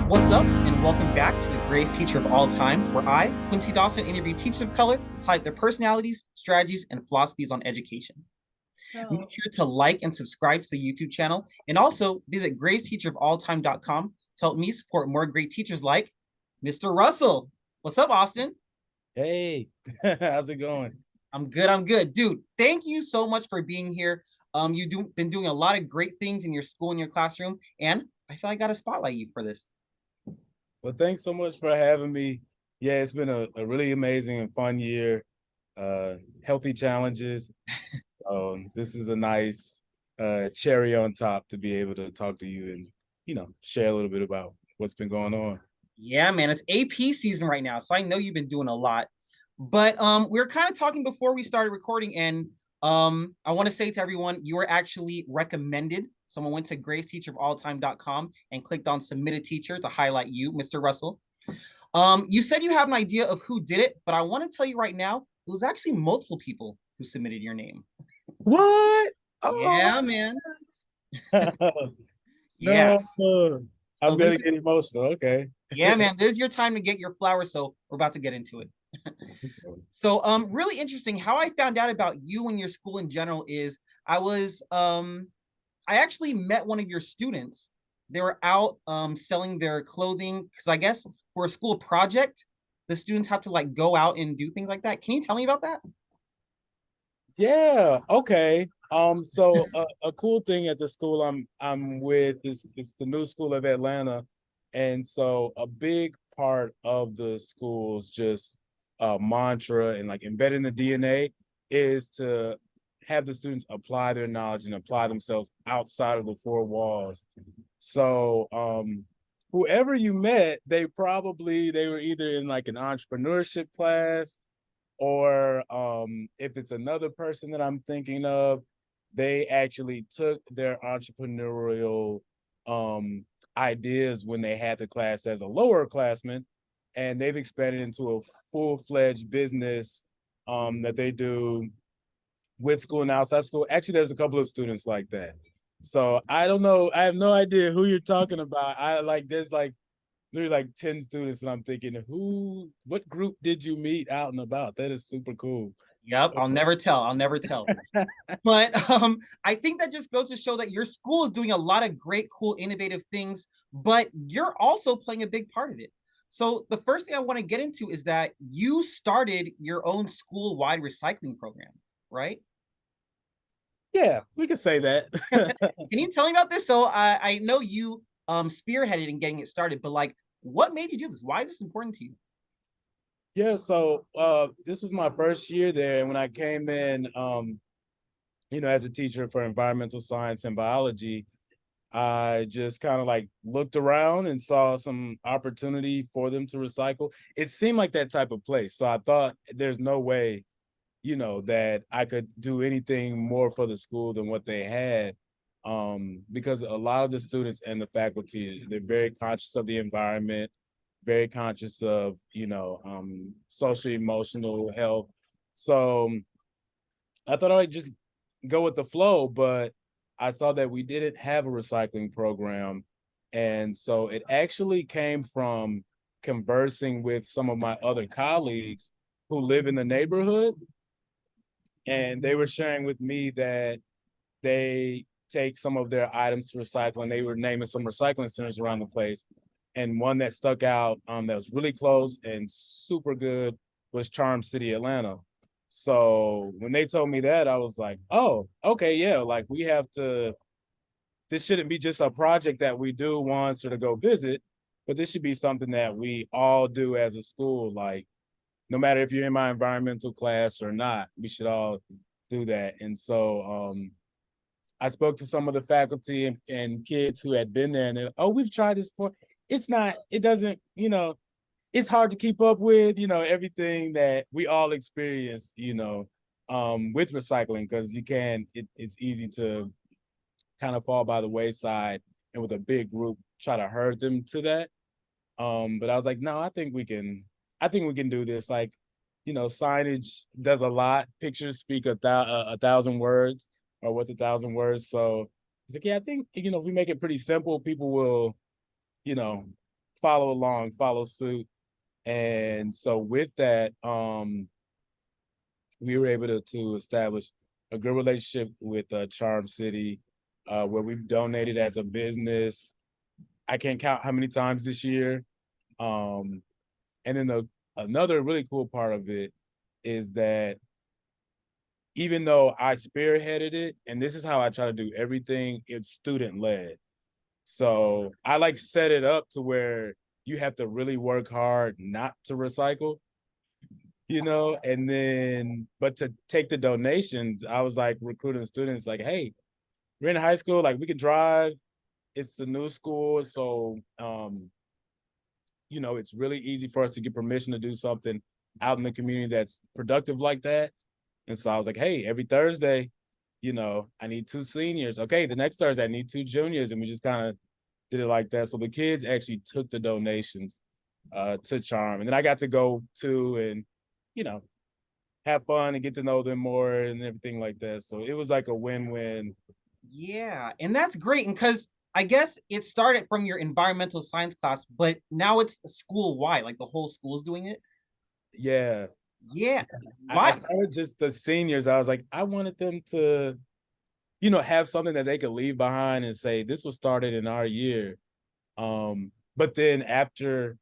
What's up, and welcome back to the greatest teacher of all time, where I, Quincy Dawson, interview teachers of color to type their personalities, strategies, and philosophies on education. Make Oh, sure to like and subscribe to the YouTube channel, and also visit greatestteacherofalltime.com to help me support more great teachers like Mr. Russell. What's up, Austin? hey, how's it going? I'm good. Dude, thank you so much for being here. You've been doing a lot of great things in your school and your classroom, and I feel like I got to spotlight you for this. Well, thanks so much for having me. Yeah, it's been a really amazing and fun year. Healthy challenges. This is a nice cherry on top to be able to talk to you and, share a little bit about what's been going on. Yeah, man, it's AP season right now, so I know you've been doing a lot. But we were kind of talking before we started recording, and I want to say to everyone, you were actually recommended. Someone went to greatesteacherofalltime.com and clicked on submit a teacher to highlight you, Mr. Russell. You said you have an idea of who did it, but I want to tell you right now, it was actually multiple people who submitted your name. What? Oh Yeah, man. my Yeah. no. So I'm gonna this, get emotional. Okay. yeah, man, this is your time to get your flowers. So we're about to get into it. So really interesting. How I found out about you and your school in general is I actually met one of your students. They were out selling their clothing because I guess for a school project, the students have to like go out and do things like that. Can you tell me about that? Yeah, okay. So a cool thing at the school I'm with is it's the New School of Atlanta. And so a big part of the school's just mantra and like embedding the DNA is to have the students apply their knowledge and apply themselves outside of the four walls. So whoever you met, they were either in like an entrepreneurship class or if it's another person that I'm thinking of, they actually took their entrepreneurial ideas when they had the class as a lower classman, and they've expanded into a full-fledged business that they do with school and outside school. Actually, there's a couple of students like that. So I don't know. I have no idea who you're talking about. There's like 10 students, and I'm thinking, what group did you meet out and about? That is super cool. Yep, I'll never tell. I'll never tell. But I think that just goes to show that your school is doing a lot of great, cool, innovative things, but you're also playing a big part of it. So the first thing I want to get into is that you started your own school-wide recycling program, right? Yeah, we could say that. Can you tell me about this? So I know you spearheaded in getting it started, but like, what made you do this? Why is this important to you? Yeah, so this was my first year there, and when I came in, as a teacher for environmental science and biology, I just kind of like looked around and saw some opportunity for them to recycle. It seemed like that type of place. So I thought there's no way, that I could do anything more for the school than what they had. Because a lot of the students and the faculty, they're very conscious of the environment, very conscious of, social emotional health. So I thought I'd just go with the flow, but I saw that we didn't have a recycling program. And so it actually came from conversing with some of my other colleagues who live in the neighborhood. And they were sharing with me that they take some of their items to recycle, and they were naming some recycling centers around the place. And one that stuck out that was really close and super good was Charm City, Atlanta. So when they told me that, I was like, oh, okay, yeah, like we have to, this shouldn't be just a project that we do once or to go visit, but this should be something that we all do as a school. Like, no matter if you're in my environmental class or not, we should all do that. And so I spoke to some of the faculty and kids who had been there, and they're, oh, we've tried this before. It's not, it doesn't, it's hard to keep up with, everything that we all experience, with recycling, because it's easy to kind of fall by the wayside and with a big group try to herd them to that. But I was like, no, I think we can do this. Like, signage does a lot. Pictures speak a thousand words or worth a thousand words. So it's like, yeah, I think, if we make it pretty simple, people will, you know, follow along, follow suit. And so with that, we were able to establish a good relationship with Charm City, where we've donated as a business. I can't count how many times this year. Um, and then another really cool part of it is that even though I spearheaded it, and this is how I try to do everything, it's student led. So I like set it up to where you have to really work hard not to recycle, and then, but to take the donations, I was like recruiting students like, hey, we're in high school, like we can drive. It's the new school. So, it's really easy for us to get permission to do something out in the community that's productive like that. And so I was like, hey, every Thursday, I need 2 seniors. Okay, the next Thursday I need 2 juniors. And we just kind of did it like that. So the kids actually took the donations to Charm. And then I got to go to and, you know, have fun and get to know them more and everything like that. So it was like a win-win. Yeah, and that's great. And because I guess it started from your environmental science class, but now it's school wide, like the whole school's doing it. Yeah. Yeah. I Why? started just the seniors. I was like, I wanted them to, have something that they could leave behind and say, this was started in our year. But then after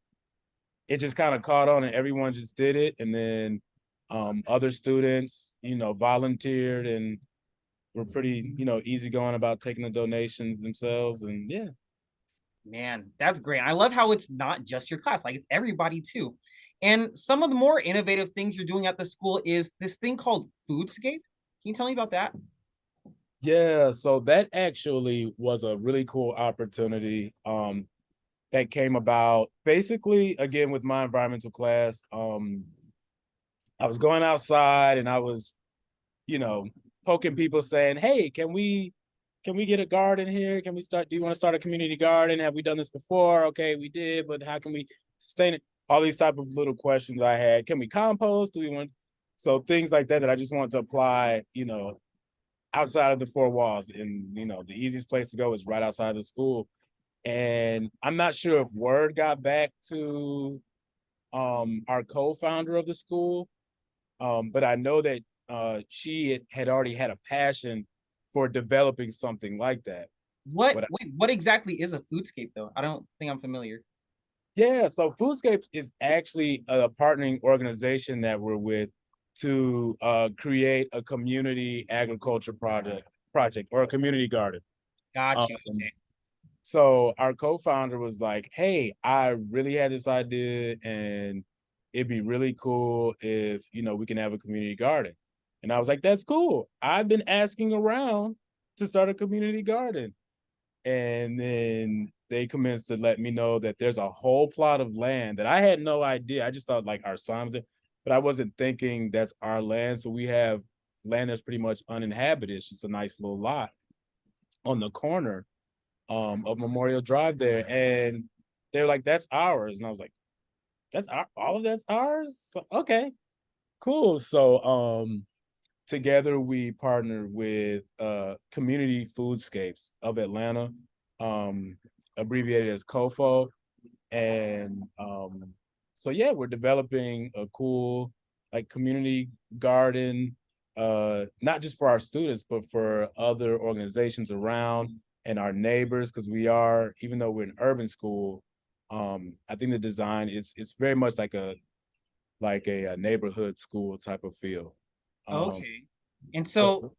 it just kind of caught on and everyone just did it. And then other students, volunteered and were pretty, easygoing about taking the donations themselves. And yeah. Man, that's great. I love how it's not just your class, like it's everybody too. And some of the more innovative things you're doing at the school is this thing called Foodscape. Can you tell me about that? Yeah, so that actually was a really cool opportunity that came about basically again with my environmental class. I was going outside and I was, you know, poking people saying, "Hey, can we get a garden here? Can we start do you want to start a community garden? Have we done this before? Okay, we did, but how can we sustain it?" All these type of little questions I had. Can we compost? Do we want so things like that I just want to apply, outside of the four walls. And the easiest place to go is right outside of the school. And I'm not sure if word got back to our co-founder of the school, but I know that she had already had a passion for developing something like that. What But wait, what exactly is a Foodscape though? I don't think I'm familiar. yeah, so Foodscapes is actually a partnering organization that we're with to create a community agriculture project or a community garden. Got Um, you. Okay. So our co-founder was like, "Hey, I really had this idea, and it'd be really cool if we can have a community garden." And I was like, "That's cool. I've been asking around to start a community garden." And then they commenced to let me know that there's a whole plot of land that I had no idea. I just thought like our signs, but I wasn't thinking that's our land. So we have land that's pretty much uninhabited. It's just a nice little lot on the corner of Memorial Drive there, and they're like, "That's ours," and I was like, all of that's ours." So, okay, cool. So together we partnered with Community Foodscapes of Atlanta, um, abbreviated as COFO, and so yeah, we're developing a cool like community garden, not just for our students, but for other organizations around and our neighbors, because we are, even though we're an urban school, I think the design is it's very much like a neighborhood school type of feel. Um, Okay. And so so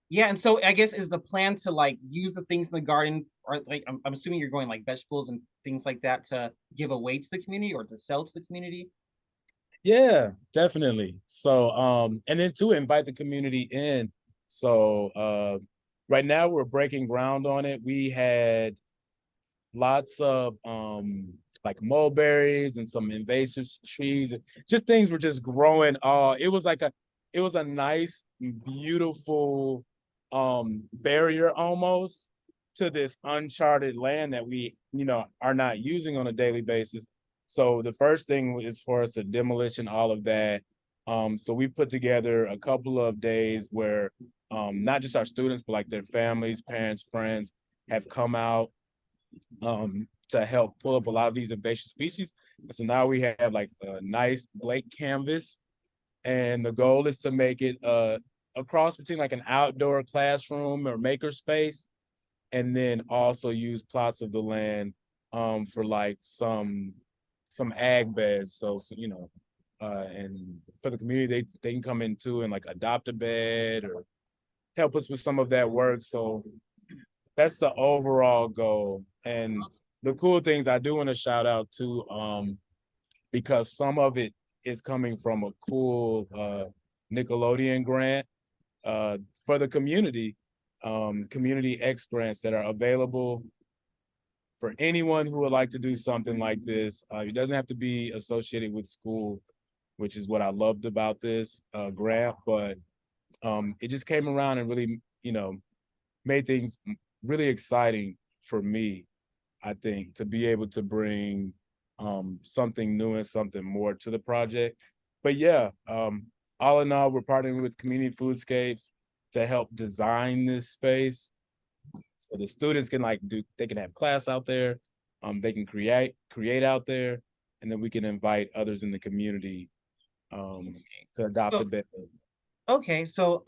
yeah, and so I guess is the plan to like use the things in the garden, or like I'm assuming you're going like vegetables and things like that to give away to the community or to sell to the community. yeah, definitely. So and then to invite the community in. So right now we're breaking ground on it. We had lots of like mulberries and some invasive trees. Just things were just growing. It was a nice, beautiful barrier almost to this uncharted land that we, are not using on a daily basis. So the first thing is for us to demolition all of that. So we put together a couple of days where not just our students, but like their families, parents, friends have come out to help pull up a lot of these invasive species. And so now we have like a nice blank canvas, and the goal is to make it a cross between like an outdoor classroom or maker space, and then also use plots of the land for like some ag beds. So you know, and for the community, they can come into and like adopt a bed or help us with some of that work. So that's the overall goal. And the cool things I do want to shout out to, because some of it is coming from a cool Nickelodeon grant for the community, community X grants that are available for anyone who would like to do something like this. It doesn't have to be associated with school, which is what I loved about this grant, but it just came around and really, you know, made things really exciting for me, I think, to be able to bring something new and something more to the project. But yeah, all in all, we're partnering with Community Foodscapes to help design this space. So the students can they can have class out there, they can create out there, and then we can invite others in the community to adopt a So, bit. okay, so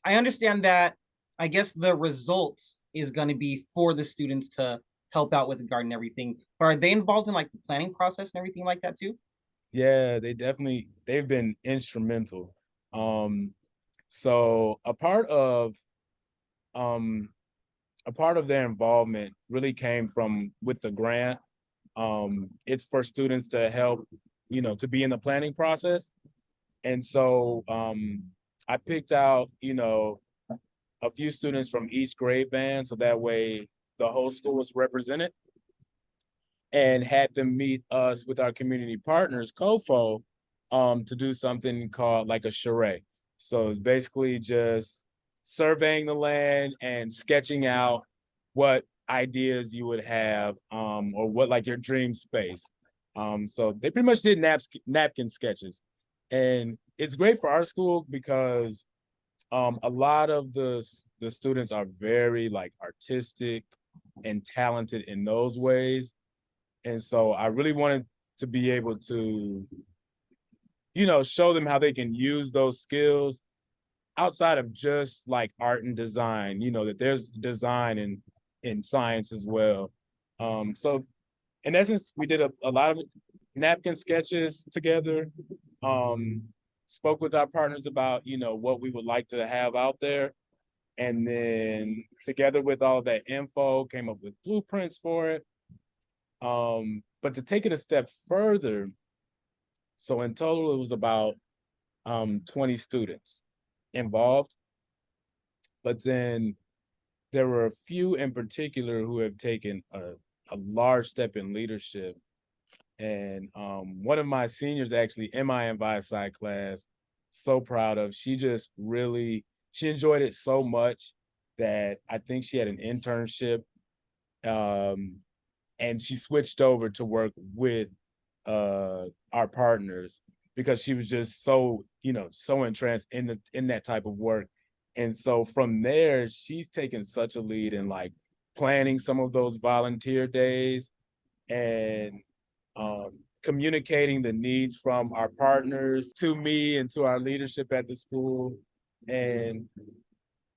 I understand that I guess the results is going to be for the students to help out with the garden and everything. But are they involved in like the planning process and everything like that too? Yeah, they've been instrumental. Um, so um a part of their involvement really came from with the grant. It's for students to help, you know, to be in the planning process. And so I picked out, you know, a few students from each grade band so that way the whole school was represented, and had them meet us with our community partners, COFO, to do something called like a charrette. So it's basically just surveying the land and sketching out what ideas you would have, or what like your dream space. So they pretty much did napkin sketches. And it's great for our school because a lot of the students are very like artistic and talented in those ways. And so I really wanted to be able to, you know, show them how they can use those skills outside of just like art and design, you know, that there's design in science as well. So in essence, we did a lot of napkin sketches together, um, spoke with our partners about, you know, what we would like to have out there. And then together with all that info, came up with blueprints for it. But to take it a step further, so in total it was about 20 students involved, but then there were a few in particular who have taken a large step in leadership. And one of my seniors actually in my environment class, so proud of, she just really, she enjoyed it so much that I think she had an internship, um, and she switched over to work with our partners because she was just so, you know, so entranced in that type of work. And so from there she's taken such a lead in like planning some of those volunteer days, and communicating the needs from our partners to me and to our leadership at the school. And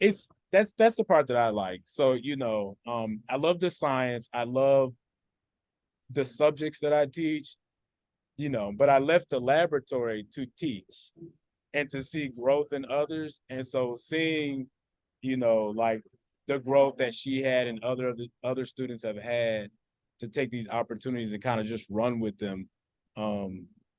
it's that's the part that I like. So you know, I love the science, I love the subjects that I teach, you know, but I left the laboratory to teach and to see growth in others. And so seeing, you know, like the growth that she had and other students have had to take these opportunities and kind of just run with them,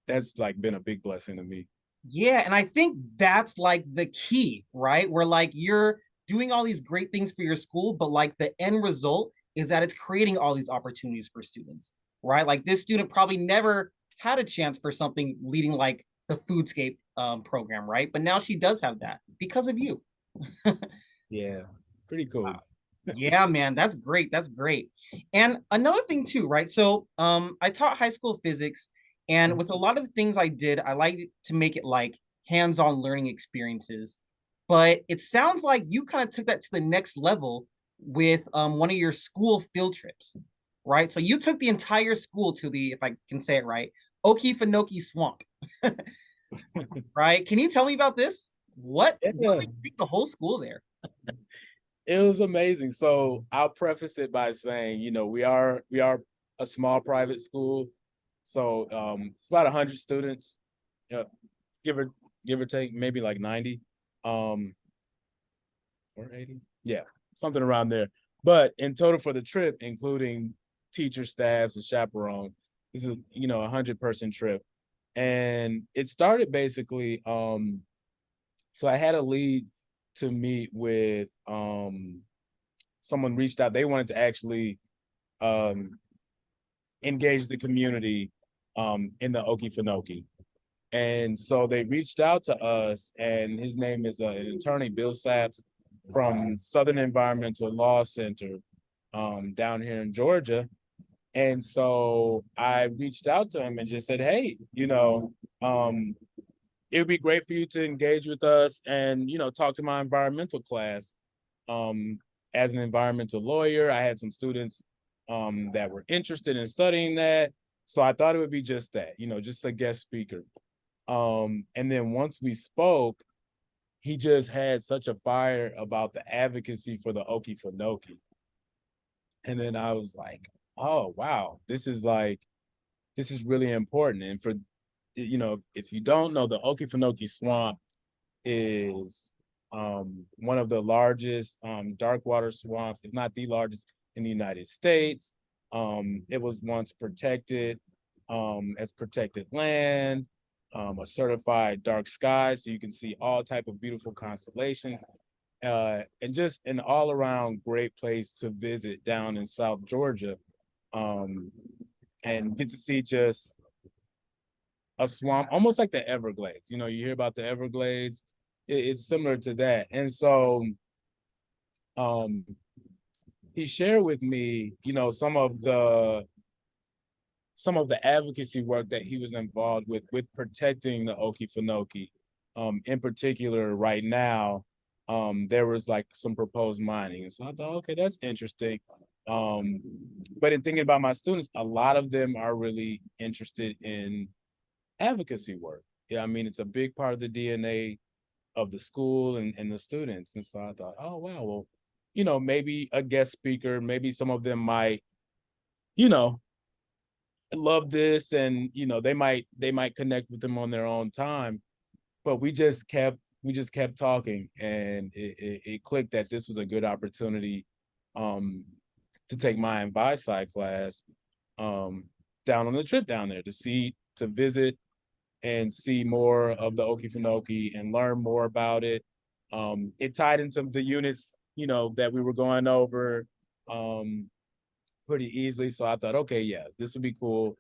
that's like been a big blessing to me. Yeah, and I think that's like the key, right? Where like you're doing all these great things for your school, but like the end result is that it's creating all these opportunities for students, right? Like this student probably never had a chance for something leading like the Foodscape program, right? But now she does have that because of you. Yeah, pretty cool. Yeah, man, that's great. That's great. And another thing too, right? So, I taught high school physics, and with a lot of the things I did, I like to make it like hands-on learning experiences. But it sounds like you kind of took that to the next level with one of your school field trips. right? So you took the entire school to the, if I can say it right, Okefenokee Swamp, right? Can you tell me about this? What Yeah, made you take the whole school there? it was amazing. So I'll preface it by saying, we are a small private school. So it's about 100 students, uh, give or give or take, maybe like 90. Um, or 80. Yeah, something around there. But in total for the trip, including teacher, staffs, and chaperone, this is a 100-person trip. And it started basically, so I had a lead to meet with someone reached out. They wanted to actually um engage the community in the Okefenokee. And so they reached out to us, and his name is an attorney, Bill Saps, from Southern Environmental Law Center down here in Georgia. And so I reached out to him and just said, hey, it would be great for you to engage with us and, talk to my environmental class. Um, as an environmental lawyer, I had some students that were interested in studying that. So I thought it would be just that, just a guest speaker. And then once we spoke, he just had such a fire about the advocacy for the Okefenokee. And then I was like, oh wow, this is really important. And for if you don't know, the Okefenokee Swamp is one of the largest dark water swamps, if not the largest in the United States. It was once protected as protected land, a certified dark sky, so you can see all type of beautiful constellations, and just an all around great place to visit down in South Georgia, um, and get to see just a swamp, almost like the Everglades. You hear about the Everglades, it's similar to that. And so um, he shared with me, some of the advocacy work that he was involved with protecting the Okefenokee. In particular, right now, there was like some proposed mining. And so I thought, okay, that's interesting. Um, but in thinking about my students, a lot of them are really interested in advocacy work. Yeah, I mean, it's a big part of the DNA of the school and the students. And so I thought, oh wow, well, maybe a guest speaker, maybe some of them might, you know, love this, and they might connect with them on their own time. But we just kept talking, and it clicked that this was a good opportunity um to take my advice side class um down on the trip down there to visit and see more of the Okefenokee and learn more about it. It tied into the units, that we were going over um, pretty easily. So I thought, okay, yeah, this would be cool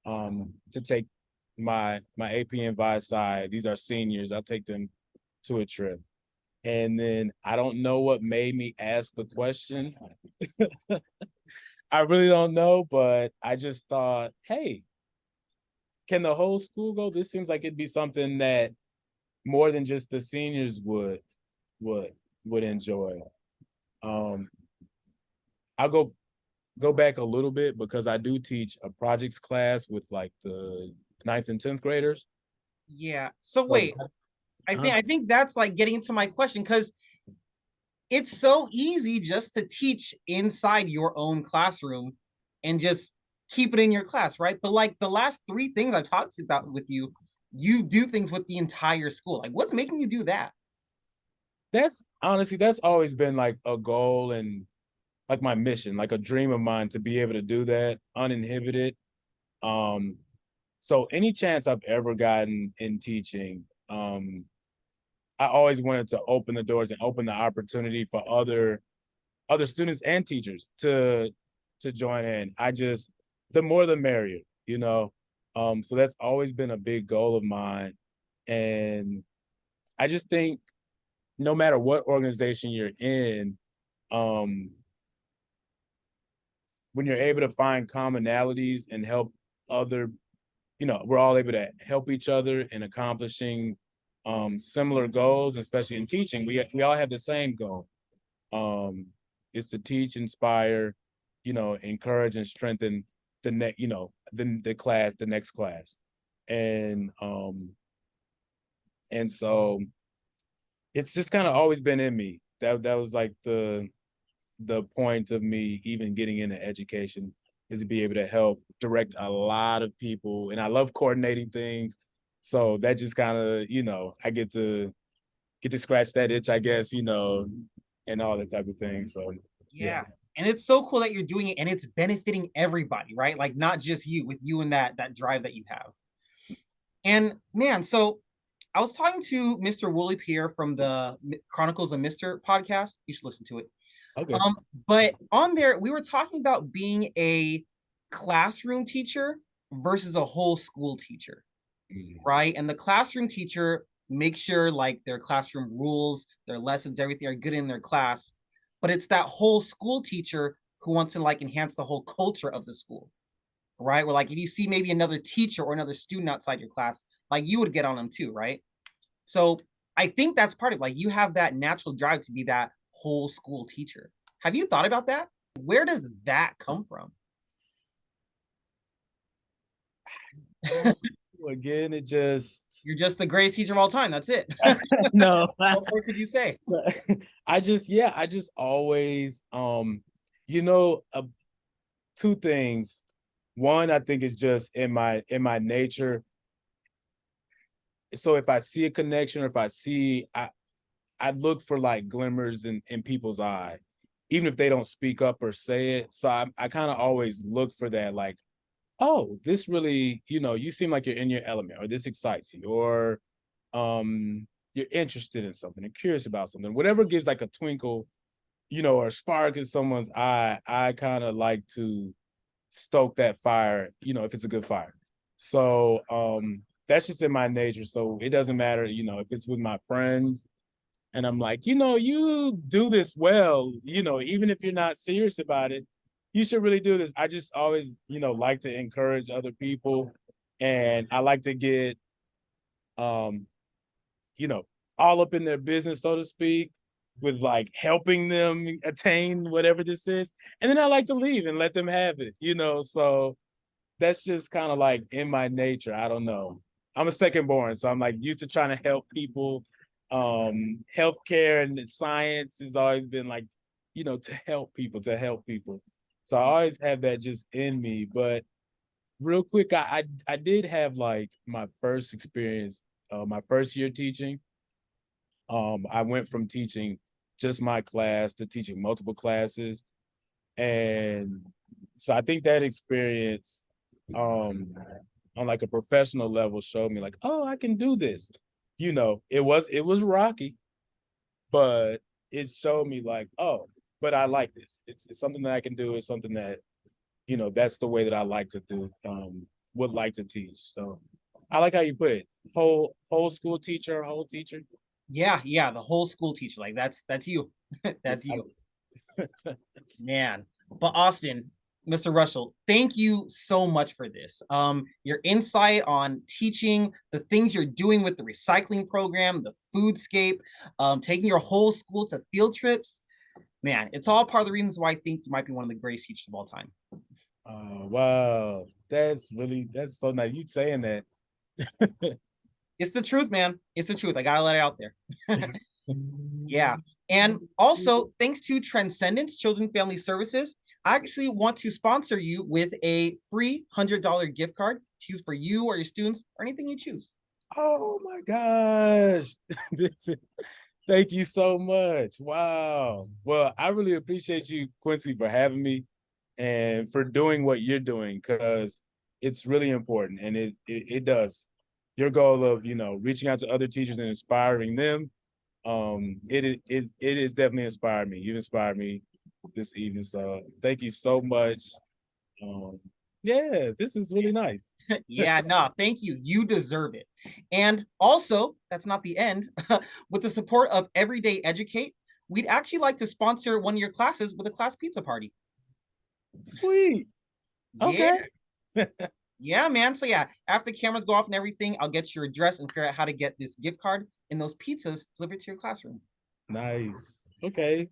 to take my AP and Vi side. These are seniors. I'll take them to a trip. And then I don't know what made me ask the question. I really don't know, but I just thought, hey, can the whole school go? This seems like it'd be something that more than just the seniors would would enjoy. Um, I'll go back a little bit because I do teach a projects class with like the ninth and 10th graders. Yeah. So So wait, I uh think I think that's like getting into my question because it's so easy just to teach inside your own classroom and just keep it in your class, right? But like the last three things I talked about with you, you do things with the entire school. Like, what's making you do that? that's always been like a goal and like my mission, like a dream of mine to be able to do that uninhibited. Um, so any chance I've ever gotten in teaching, I always wanted to open the doors and open the opportunity for other students and teachers to join in. The more the merrier. So that's always been a big goal of mine. And I just think no matter what organization you're in, um, when you're able to find commonalities and help other, we're all able to help each other in accomplishing similar goals, especially in teaching. We all have the same goal. Um, is to teach, inspire, encourage and strengthen the next, the next class. And so it's just kind of always been in me. That was like the point of me even getting into education, is to be able to help direct a lot of people. And I love coordinating things. So that just kind of, I get to scratch that itch, I guess, and all that type of thing. So yeah. Yeah. And it's so cool that you're doing it and it's benefiting everybody, right? Like not just you, with you and that drive that you have. And man, so I was talking to Mr. Wooly Pierre from the Chronicles of Mr. podcast. You should listen to it. Okay. But on there, we were talking about being a classroom teacher versus a whole school teacher, right? And the classroom teacher makes sure like their classroom rules, their lessons, everything are good in their class. But it's that whole school teacher who wants to like enhance the whole culture of the school, right? Where like if you see maybe another teacher or another student outside your class, like you would get on them too, right? So I think that's part of like you have that natural drive to be that whole school teacher. Have you thought about that? Where does that come from? Again, it just You're just the greatest teacher of all time. That's it. no. What more could you say? I just always two things. One, I think is just in my nature. So if I see a connection, or if I look for like glimmers in people's eye, even if they don't speak up or say it. So I kind of always look for that, like, oh, this really, you seem like you're in your element, or this excites you, or you're interested in something and curious about something. Whatever gives like a twinkle, or a spark in someone's eye, I kind of like to stoke that fire, if it's a good fire. So that's just in my nature. So it doesn't matter, if it's with my friends and I'm like, you do this well, even if you're not serious about it, you should really do this. I just always, like to encourage other people. And I like to get, um, all up in their business, so to speak, with like helping them attain whatever this is. And then I like to leave and let them have it, So that's just kind of like in my nature. I don't know. I'm a second born, so I'm like used to trying to help people. Healthcare and science has always been like, to help people, So I always have that just in me. But real quick, I did have like my first experience, my first year teaching. I went from teaching just my class to teaching multiple classes. And so I think that experience, on like a professional level, showed me like, oh, I can do this. It was rocky, but it showed me like, oh, but I like this. It's something that I can do. It's something that, that's the way that I like to do, would like to teach. So I like how you put it. Whole school teacher, whole teacher. Yeah, the whole school teacher. Like that's you. That's you. Man. But Austin, Mr. Russell, thank you so much for this. Your insight on teaching, the things you're doing with the recycling program, the foodscape, taking your whole school to field trips. Man, it's all part of the reasons why I think you might be one of the greatest teachers of all time. Oh, wow. That's so nice. You saying that. It's the truth, man. It's the truth. I gotta let it out there. Yeah. And also, thanks to Transcendence Children Family Services, I actually want to sponsor you with a free $100 gift card to use for you or your students or anything you choose. Oh my gosh. Thank you so much. Wow. Well, I really appreciate you, Quincy, for having me and for doing what you're doing, because it's really important, and it does. Your goal of, reaching out to other teachers and inspiring them, it is definitely inspired me. You inspired me this evening. So thank you so much. Yeah, this is really nice. Yeah, no, thank you. You deserve it. And also, that's not the end. With the support of Everyday Educate, we'd actually like to sponsor one of your classes with a class pizza party. Sweet. Yeah. Okay. Yeah, man. So yeah, after the cameras go off and everything, I'll get your address and figure out how to get this gift card and those pizzas delivered to your classroom. Nice. Okay.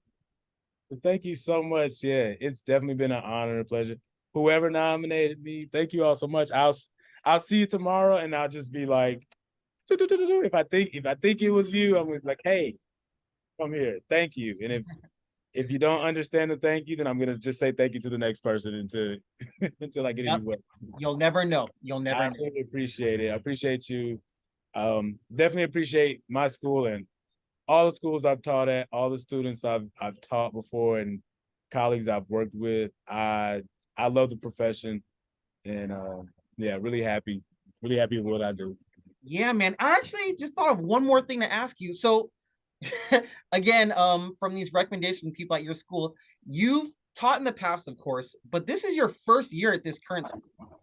Thank you so much. Yeah, it's definitely been an honor and a pleasure. Whoever nominated me, thank you all so much. I'll see you tomorrow, and I'll just be like, if I think it was you, I'm gonna be like, hey, come here, thank you. And if you don't understand the thank you, then I'm gonna just say thank you to the next person until until I get Yep. anywhere. You'll never know. You'll never I know. really appreciate it. I appreciate you. Definitely appreciate my school and all the schools I've taught at, all the students I've taught before, and colleagues I've worked with. I love the profession, and yeah, really happy with what I do. Yeah, man. I actually just thought of one more thing to ask you. So again, from these recommendations from people at your school, you've taught in the past, of course, but this is your first year at this current school,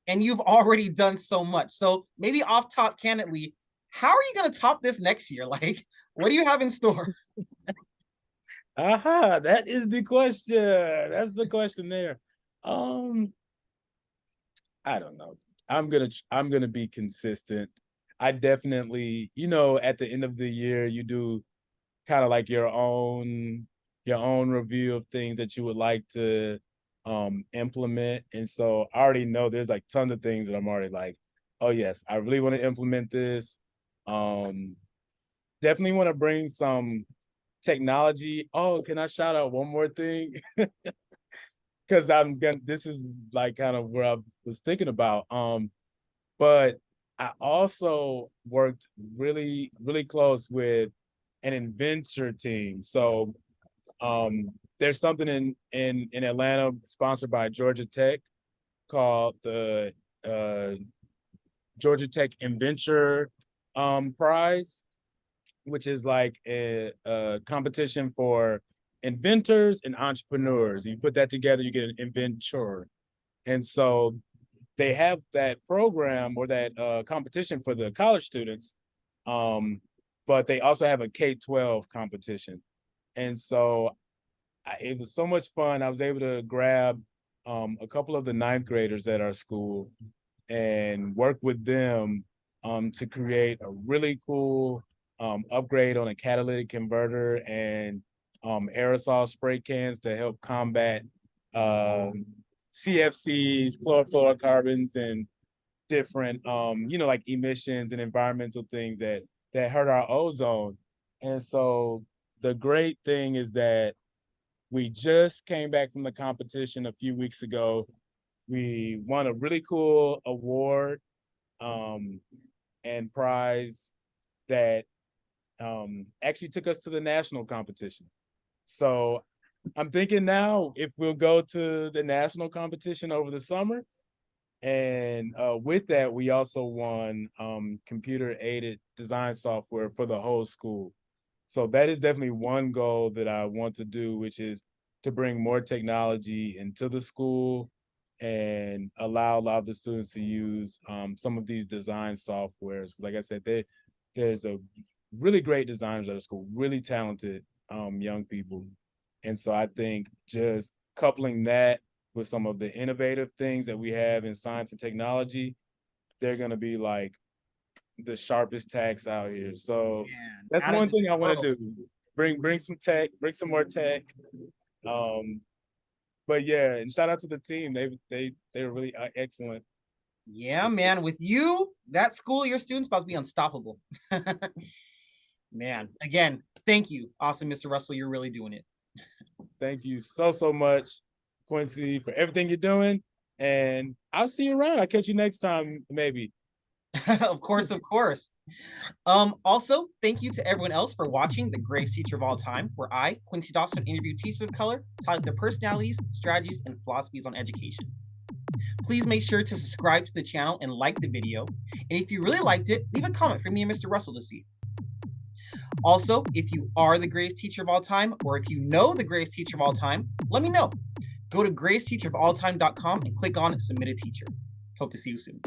and you've already done so much. So maybe off top, candidly, how are you going to top this next year? Like, what do you have in store? Aha, that is the question. That's the question there. Um, I don't know. I'm gonna be consistent. I definitely, at the end of the year, you do kind of like your own review of things that you would like to implement. And so I already know there's like tons of things that I'm already like, oh yes, I really want to implement this. Um Definitely want to bring some technology. Oh, can I shout out one more thing? Because this is like kind of where I was thinking about. But I also worked really, really close with an inventor team. So there's something in Atlanta sponsored by Georgia Tech called the uh, Georgia Tech Inventor Prize, which is like a competition for inventors and entrepreneurs. You put that together, you get an inventor. And so they have that program or that competition for the college students, but they also have a K-12 competition. And so it was so much fun. I was able to grab a couple of the ninth graders at our school and work with them to create a really cool upgrade on a catalytic converter and aerosol spray cans to help combat CFCs, chlorofluorocarbons, and different like emissions and environmental things that hurt our ozone. And so the great thing is that we just came back from the competition a few weeks ago. We won a really cool award um, and prize that actually took us to the national competition. So I'm thinking now if we'll go to the national competition over the summer. And with that, we also won computer aided design software for the whole school. So that is definitely one goal that I want to do, which is to bring more technology into the school and allow a lot of the students to use some of these design softwares. Like I said, there's a really great designers at the school, really talented young people. And so I think just coupling that with some of the innovative things that we have in science and technology, they're going to be like the sharpest tax out here. So Man, that's out of one this thing I want world. to do. Bring some tech, bring some more tech. Um, but yeah, and shout out to the team. They were really excellent. Yeah, man. With you, that school, your students about to be unstoppable. Man, again, thank you. Awesome, Mr. Russell. You're really doing it. Thank you so much, Quincy, for everything you're doing. And I'll see you around. I'll catch you next time, maybe. Of course, of course. Also, thank you to everyone else for watching The Greatest Teacher of All Time, where I, Quincy Dawson, interview teachers of color, taught their personalities, strategies, and philosophies on education. Please make sure to subscribe to the channel and like the video. And if you really liked it, leave a comment for me and Mr. Russell to see. Also, if you are the greatest teacher of all time, or if you know the greatest teacher of all time, let me know. Go to greatestteacherofalltime.com and click on Submit a Teacher. Hope to see you soon.